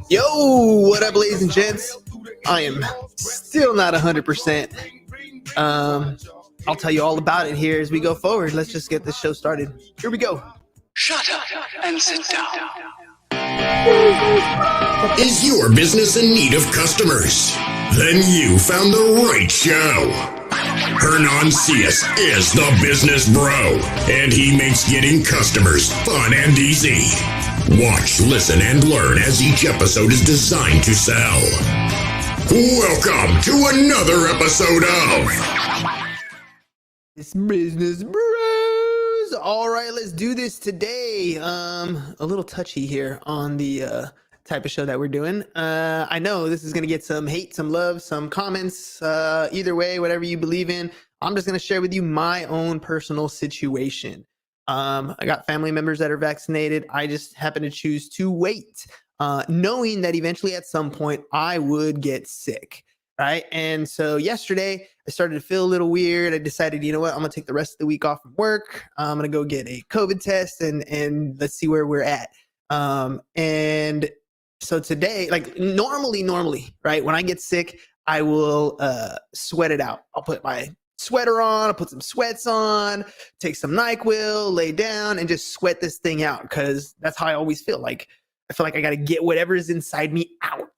Yo, what up, ladies and gents? I am still not 100%. I'll tell you all about it here as we go forward. Let's just get this show started. Here we go. Shut up and sit down. Is your business in need of customers? Then you found the right show. Hernan Cias is the business bro, and he makes getting customers fun and easy. Watch, listen, and learn as each episode is designed to sell. Welcome to another episode of It's Business Bros. All right, let's do this today. A little touchy here on the type of show that we're doing. I know this is going to get some hate, some love, some comments. Either way, whatever you believe in, I'm just going to share with you my own personal situation. I got family members that are vaccinated. I just happen to choose to wait, knowing that eventually at some point I would get sick, right? And so yesterday I started to feel a little weird. I decided, you know what, I'm going to take the rest of the week off from work. I'm going to go get a COVID test and let's see where we're at. And so today, like normally, right, when I get sick, I will sweat it out. I'll put my sweater on, I'll put some sweats on, take some NyQuil, lay down, and just sweat this thing out, because that's how I always feel. Like, I feel like I got to get whatever is inside me out,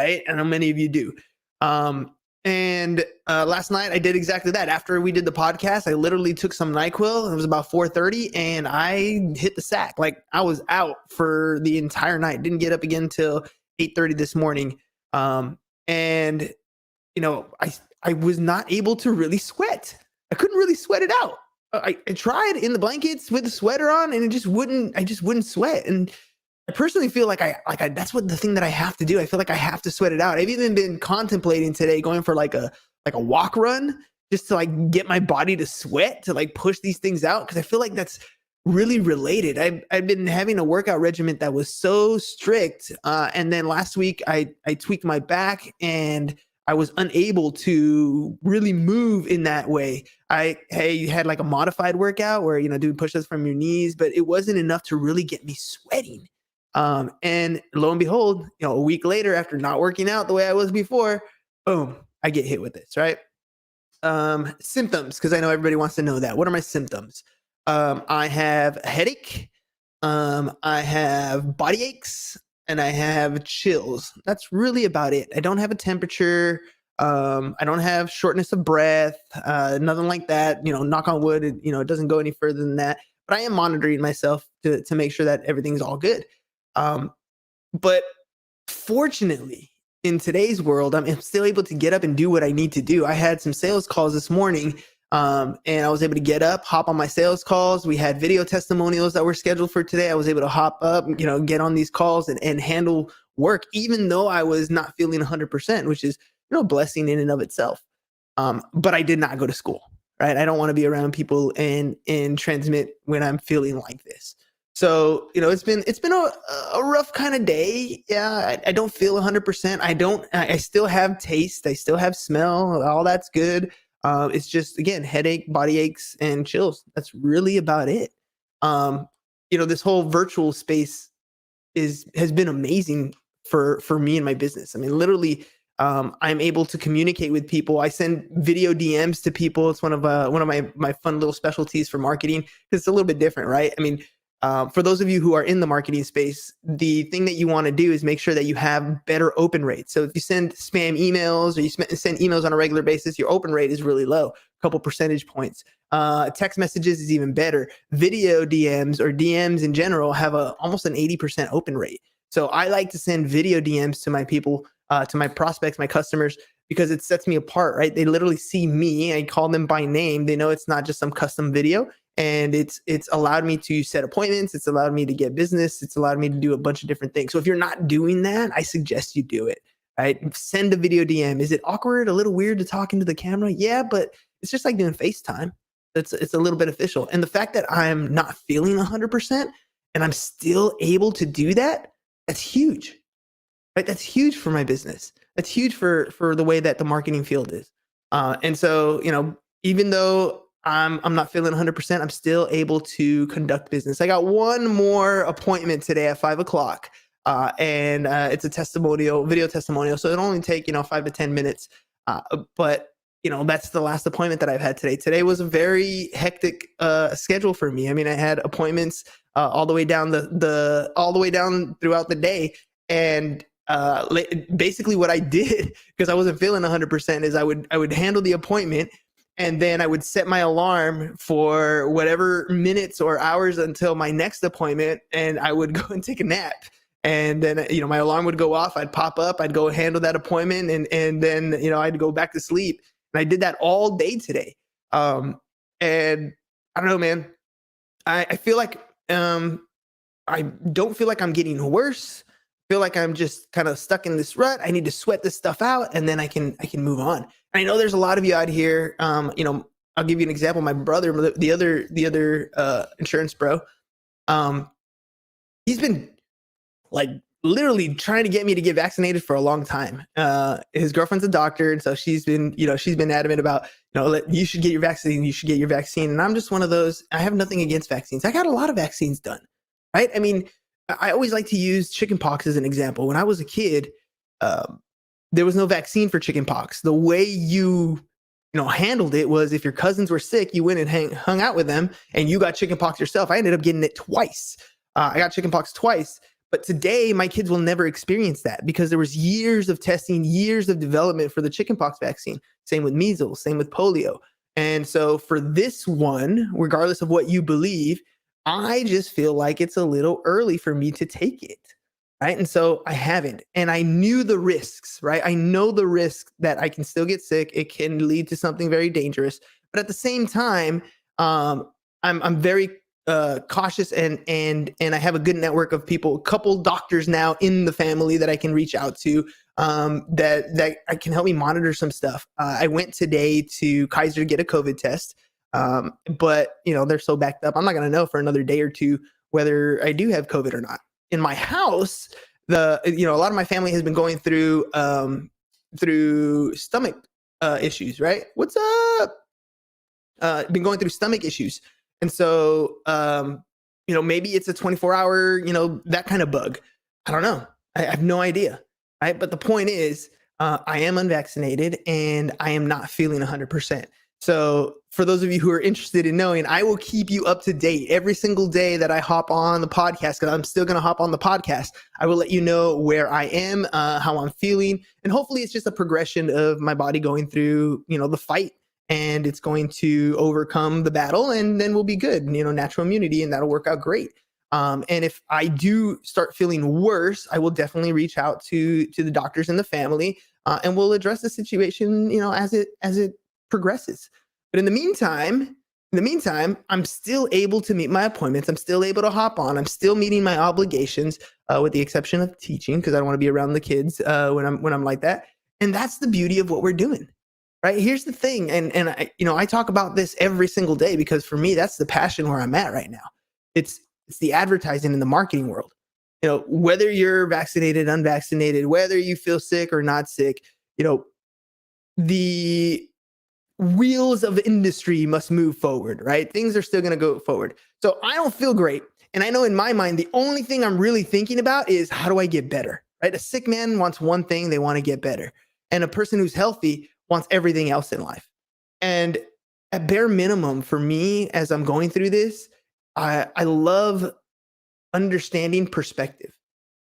right? And I know many of you do. And last night I did exactly that. After we did the podcast, I literally took some NyQuil. It was about 4:30, and I hit the sack. Like, I was out for the entire night. Didn't get up again until 8:30 this morning. And you know, I was not able to really sweat. I couldn't really sweat it out. I tried in the blankets with the sweater on, and I just wouldn't sweat. And I personally feel like I that's what the thing that I have to do. I feel like I have to sweat it out. I've even been contemplating today going for like a walk run, just to like get my body to sweat, to like push these things out, because I feel like that's really related. I've been having a workout regimen that was so strict, and then last week I tweaked my back and I was unable to really move in that way. I had like a modified workout where, you know, doing push-ups from your knees, but it wasn't enough to really get me sweating. And lo and behold, you know, a week later, after not working out the way I was before, boom, I get hit with this, right? Symptoms, because I know everybody wants to know that. What are my symptoms? I have a headache. I have body aches. And I have chills. That's really about it. I don't have a temperature. I don't have shortness of breath, nothing like that. You know, knock on wood, it doesn't go any further than that. But I am monitoring myself to make sure that everything's all good. But fortunately, in today's world, I'm still able to get up and do what I need to do. I had some sales calls this morning. And I was able to get up, hop on my sales calls. We had video testimonials that were scheduled for today. I was able to hop up, get on these calls and handle work, even though I was not feeling 100%, which is, a blessing in and of itself. But I did not go to school, right? I don't want to be around people and transmit when I'm feeling like this. So, it's been a rough kind of day. Yeah. I don't feel 100%. I still have taste. I still have smell. All that's good. It's just, again, headache, body aches, and chills. That's really about it. This whole virtual space has been amazing for me and my business. I mean, literally, I'm able to communicate with people. I send video DMs to people. It's one of my fun little specialties for marketing, because it's a little bit different, right? I mean, for those of you who are in the marketing space, the thing that you want to do is make sure that you have better open rates. So if you send spam emails or you send emails on a regular basis, your open rate is really low, a couple percentage points. Text messages is even better. Video DMs or DMs in general have almost an 80% open rate. So I like to send video DMs to my people, to my prospects, my customers, because it sets me apart, right? They literally see me. I call them by name. They know it's not just some custom video. And it's allowed me to set appointments. It's allowed me to get business. It's allowed me to do a bunch of different things. So if you're not doing that, I suggest you do it, right? Send a video DM. Is it awkward, a little weird to talk into the camera? Yeah, but it's just like doing FaceTime. It's a little beneficial. And the fact that I'm not feeling 100% and I'm still able to do that, that's huge, right? That's huge for my business. That's huge for the way that the marketing field is. And so, even though I'm not feeling 100%, I'm still able to conduct business. I got one more appointment today at 5:00. and it's a video testimonial. So it'll only take 5 to 10 minutes. But that's the last appointment that I've had today. Today was a very hectic schedule for me. I mean, I had appointments all the way down all the way down throughout the day, and basically what I did, because I wasn't feeling 100%, is I would handle the appointment, and then I would set my alarm for whatever minutes or hours until my next appointment, and I would go and take a nap. And then, my alarm would go off. I'd pop up. I'd go handle that appointment, and then, I'd go back to sleep. And I did that all day today. And I don't know, man. I feel like I don't feel like I'm getting worse. I feel like I'm just kind of stuck in this rut. I need to sweat this stuff out, and then I can move on. And I know there's a lot of you out here. I'll give you an example. My brother, the other insurance bro, he's been like literally trying to get me to get vaccinated for a long time. His girlfriend's a doctor, and so she's been adamant about, you should get your vaccine. You should get your vaccine. And I'm just one of those. I have nothing against vaccines. I got a lot of vaccines done, right? I mean, I always like to use chickenpox as an example. When I was a kid, there was no vaccine for chickenpox. The way you handled it was, if your cousins were sick, you went and hung out with them, and you got chickenpox yourself. I ended up getting it twice. I got chickenpox twice. But today, my kids will never experience that, because there was years of testing, years of development for the chickenpox vaccine. Same with measles, same with polio. And so for this one, regardless of what you believe, I just feel like it's a little early for me to take it, right? And so I haven't. And I knew the risks, right? I know the risk that I can still get sick. It can lead to something very dangerous. But at the same time, I'm very cautious, and I have a good network of people, a couple doctors now in the family that I can reach out to, that can help me monitor some stuff. I went today to Kaiser to get a COVID test, but they're so backed up. I'm not going to know for another day or two whether I do have COVID or not. In my house, a lot of my family has been going through stomach issues, right? What's up? Been going through stomach issues. And so, maybe it's a 24-hour, that kind of bug. I don't know. I have no idea. Right. But the point is, I am unvaccinated, and I am not feeling 100%. So for those of you who are interested in knowing, I will keep you up to date every single day that I hop on the podcast, because I'm still going to hop on the podcast. I will let you know where I am, how I'm feeling. And hopefully it's just a progression of my body going through, the fight. And it's going to overcome the battle, and then we'll be good. Natural immunity, and that'll work out great. And if I do start feeling worse, I will definitely reach out to the doctors and the family, and we'll address the situation, as it progresses. But in the meantime, I'm still able to meet my appointments. I'm still able to hop on. I'm still meeting my obligations, with the exception of teaching, because I don't want to be around the kids when I'm like that. And that's the beauty of what we're doing. Right. Here's the thing. And I talk about this every single day, because for me, that's the passion where I'm at right now. It's the advertising in the marketing world. Whether you're vaccinated, unvaccinated, whether you feel sick or not sick, the wheels of industry must move forward, right? Things are still going to go forward. So I don't feel great. And I know in my mind, the only thing I'm really thinking about is, how do I get better? Right? A sick man wants one thing. They want to get better. And a person who's healthy wants everything else in life. And at bare minimum, for me, as I'm going through this, I love understanding perspective,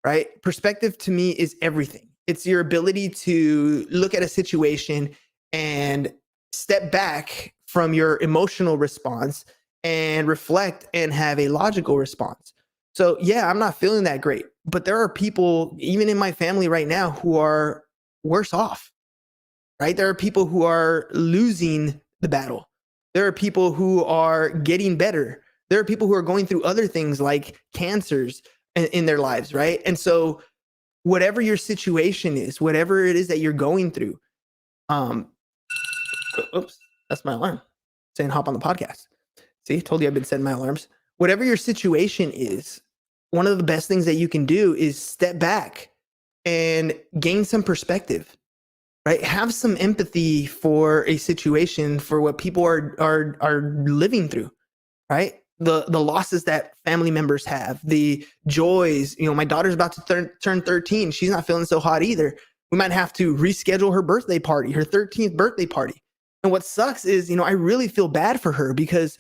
right? Perspective to me is everything. It's your ability to look at a situation and step back from your emotional response and reflect and have a logical response. So yeah, I'm not feeling that great, but there are people, even in my family right now, who are worse off. Right? There are people who are losing the battle. There are people who are getting better. There are people who are going through other things like cancers in their lives, right? And so whatever your situation is, whatever it is that you're going through, oops, that's my alarm saying hop on the podcast. See, told you I've been setting my alarms. Whatever your situation is, one of the best things that you can do is step back and gain some perspective. Right? Have some empathy for a situation, for what people are living through, right? the losses that family members have, the joys. My daughter's about to turn 13. She's not feeling so hot either. We might have to reschedule her birthday party, her 13th birthday party. And what sucks is, I really feel bad for her because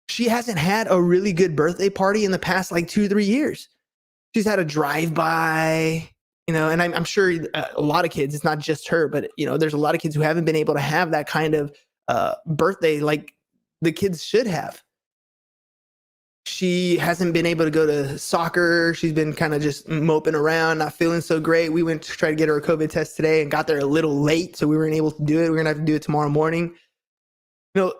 she hasn't had a really good birthday party in the past like 2-3 years. She's had a drive-by, and I'm sure a lot of kids, it's not just her, but there's a lot of kids who haven't been able to have that kind of birthday like the kids should have. She hasn't been able to go to soccer. She's been kind of just moping around, not feeling so great. We went to try to get her a COVID test today and got there a little late, so we weren't able to do it. We're gonna have to do it tomorrow morning. A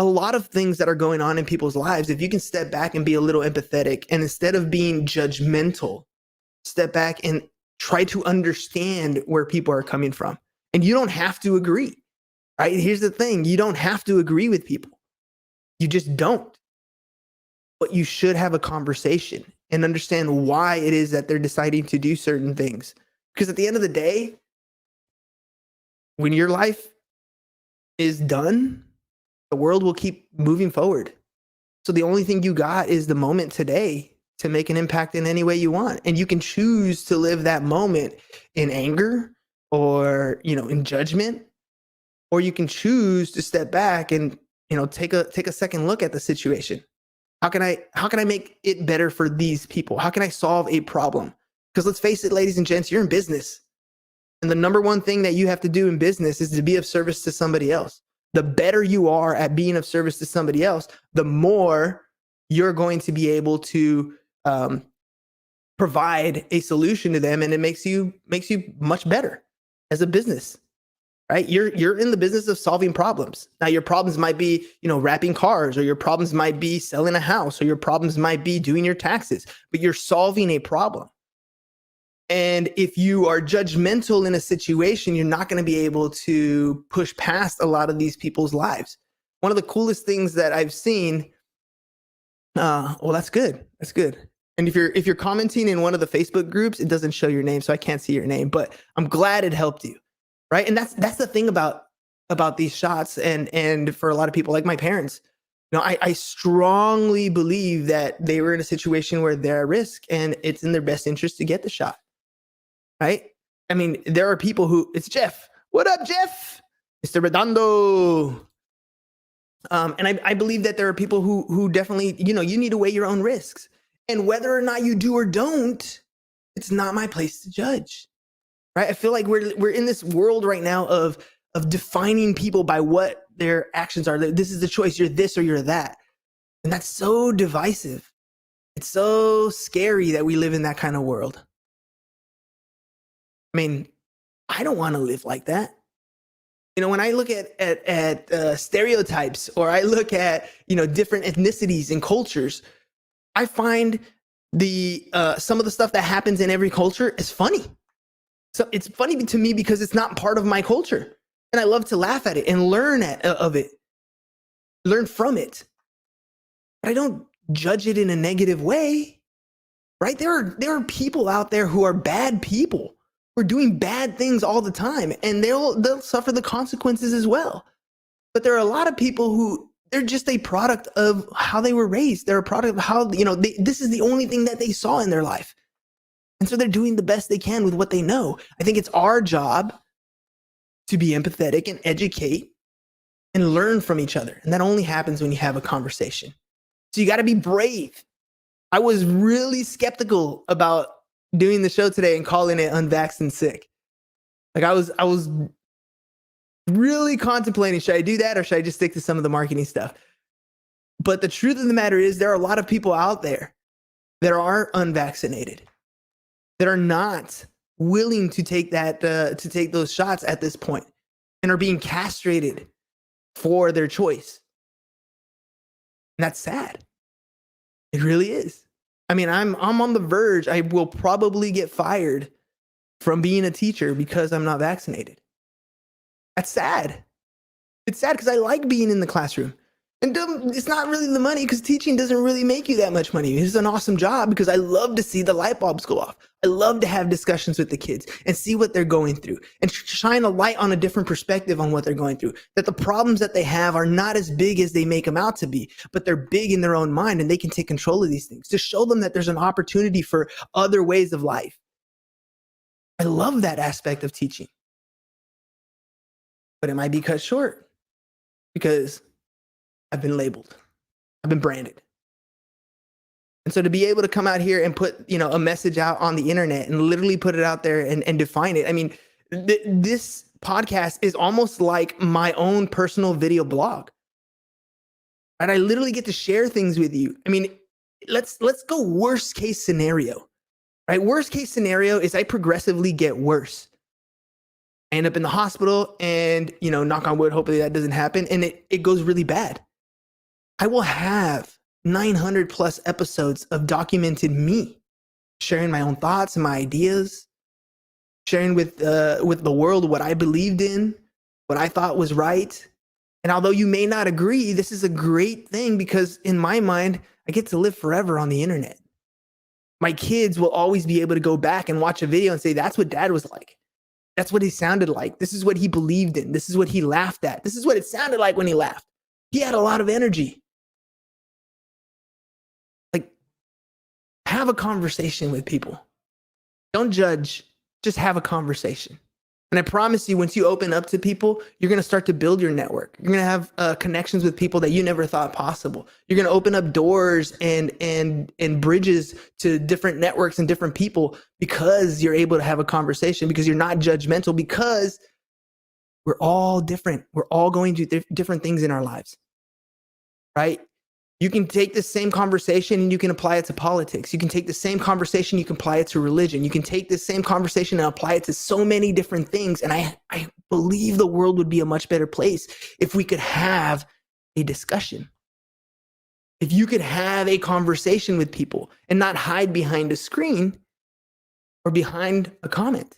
lot of things that are going on in people's lives, if you can step back and be a little empathetic, and instead of being judgmental, step back and try to understand where people are coming from. And you don't have to agree, right? Here's the thing. You don't have to agree with people. You just don't. But you should have a conversation and understand why it is that they're deciding to do certain things. Because at the end of the day, when your life is done, the world will keep moving forward. So the only thing you got is the moment today to make an impact in any way you want. And you can choose to live that moment in anger or, in judgment, or you can choose to step back and, take a second look at the situation. How can I make it better for these people? How can I solve a problem? Because let's face it, ladies and gents, you're in business. And the number one thing that you have to do in business is to be of service to somebody else. The better you are at being of service to somebody else, the more you're going to be able to provide a solution to them, and it makes you much better as a business, right? You're in the business of solving problems. Now, your problems might be, wrapping cars, or your problems might be selling a house, or your problems might be doing your taxes, but you're solving a problem. And if you are judgmental in a situation, you're not going to be able to push past a lot of these people's lives. One of the coolest things that I've seen, well, that's good. That's good. And if you're commenting in one of the Facebook groups, it doesn't show your name, so I can't see your name, but I'm glad it helped you. Right. And that's the thing about these shots. And for a lot of people like my parents, I strongly believe that they were in a situation where they're at risk and it's in their best interest to get the shot. Right. I mean, there are people who, it's Jeff. What up, Jeff? Mr. Redondo. And I believe that there are people who definitely, you need to weigh your own risks. And whether or not you do or don't, it's not my place to judge. Right? I feel like we're in this world right now of defining people by what their actions are. This is the choice. You're this or you're that. And that's so divisive. It's so scary that we live in that kind of world. I mean, I don't want to live like that. When I look at stereotypes, or I look at, different ethnicities and cultures, I find some of the stuff that happens in every culture is funny. So it's funny to me because it's not part of my culture. And I love to laugh at it and learn from it. But I don't judge it in a negative way, right? There are people out there who are bad people. We're doing bad things all the time, and they'll suffer the consequences as well. But there are a lot of people who, they're just a product of how they were raised. They're a product of how, this is the only thing that they saw in their life. And so they're doing the best they can with what they know. I think it's our job to be empathetic and educate and learn from each other. And that only happens when you have a conversation. So you got to be brave. I was really skeptical about doing the show today and calling it UnVaxed and Sick. Like I was really contemplating, should I do that or should I just stick to some of the marketing stuff? But the truth of the matter is, there are a lot of people out there that are unvaccinated, that are not willing to take those shots at this point, and are being castrated for their choice. And that's sad. It really is. I mean, I'm on the verge. I will probably get fired from being a teacher because I'm not vaccinated. That's sad. It's sad because I like being in the classroom. And it's not really the money, because teaching doesn't really make you that much money. It's an awesome job because I love to see the light bulbs go off. I love to have discussions with the kids and see what they're going through and shine a light on a different perspective on what they're going through. That the problems that they have are not as big as they make them out to be, but they're big in their own mind and they can take control of these things. To show them that there's an opportunity for other ways of life. I love that aspect of teaching. But it might be cut short because I've been labeled. I've been branded. And so to be able to come out here and put, a message out on the internet and literally put it out there and define it. I mean, this podcast is almost like my own personal video blog. Right? I literally get to share things with you. I mean, let's go worst case scenario. Right? Worst case scenario is I progressively get worse. I end up in the hospital and, knock on wood, hopefully that doesn't happen. And it goes really bad. I will have 900 plus episodes of documented me sharing my own thoughts and my ideas, sharing with the world what I believed in, what I thought was right. And although you may not agree, this is a great thing because in my mind, I get to live forever on the internet. My kids will always be able to go back and watch a video and say, that's what dad was like. That's what he sounded like. This is what he believed in. This is what he laughed at. This is what it sounded like when he laughed. He had a lot of energy. Have a conversation with people. Don't judge, just have a conversation. And I promise you, once you open up to people, you're going to start to build your network. You're going to have connections with people that you never thought possible. You're going to open up doors and bridges to different networks and different people because you're able to have a conversation, because you're not judgmental, because we're all different. We're all going through different things in our lives, right? You can take the same conversation and you can apply it to politics. You can take the same conversation, you can apply it to religion. You can take the same conversation and apply it to so many different things. And I believe the world would be a much better place if we could have a discussion. If you could have a conversation with people and not hide behind a screen or behind a comment.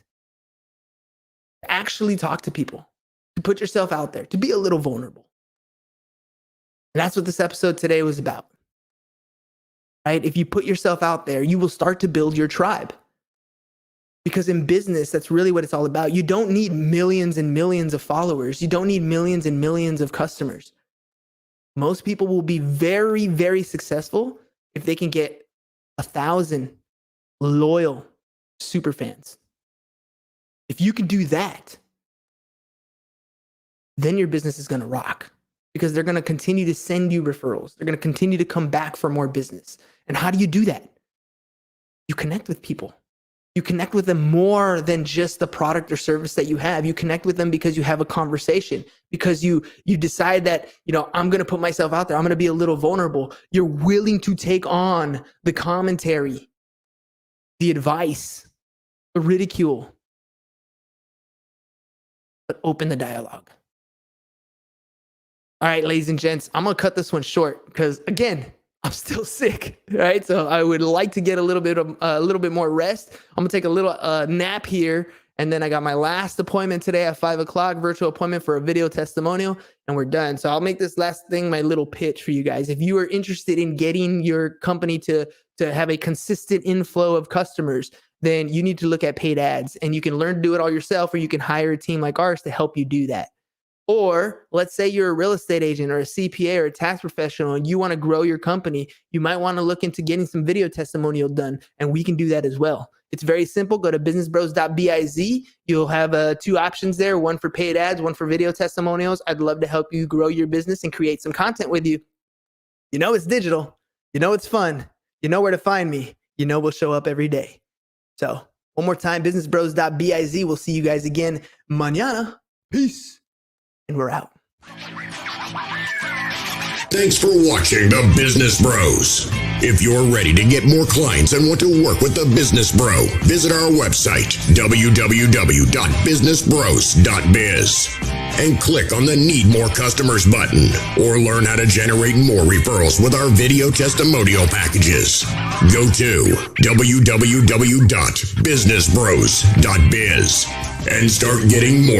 Actually talk to people, to put yourself out there, to be a little vulnerable. And that's what this episode today was about, right? If you put yourself out there, you will start to build your tribe. Because in business, that's really what it's all about. You don't need millions and millions of followers. You don't need millions and millions of customers. Most people will be very, very successful if they can get 1,000 loyal super fans. If you can do that, then your business is going to rock. Because they're going to continue to send you referrals. They're going to continue to come back for more business. And how do you do that? You connect with people. You connect with them more than just the product or service that you have. You connect with them because you have a conversation, because you decide that, I'm going to put myself out there. I'm going to be a little vulnerable. You're willing to take on the commentary, the advice, the ridicule, but open the dialogue. All right, ladies and gents, I'm going to cut this one short because, again, I'm still sick, right? So I would like to get a little bit more rest. I'm going to take a little nap here, and then I got my last appointment today at 5:00, virtual appointment for a video testimonial, and we're done. So I'll make this last thing my little pitch for you guys. If you are interested in getting your company to have a consistent inflow of customers, then you need to look at paid ads, and you can learn to do it all yourself, or you can hire a team like ours to help you do that. Or let's say you're a real estate agent or a CPA or a tax professional and you want to grow your company. You might want to look into getting some video testimonial done, and we can do that as well. It's very simple. Go to businessbros.biz. You'll have 2 options there, one for paid ads, one for video testimonials. I'd love to help you grow your business and create some content with you. It's digital. It's fun. You know where to find me. We'll show up every day. So one more time, businessbros.biz. We'll see you guys again mañana. Peace. And we're out. Thanks for watching The Business Bros. If you're ready to get more clients and want to work with The Business Bro, visit our website, www.businessbros.biz, and click on the Need More Customers button, or learn how to generate more referrals with our video testimonial packages. Go to www.businessbros.biz and start getting more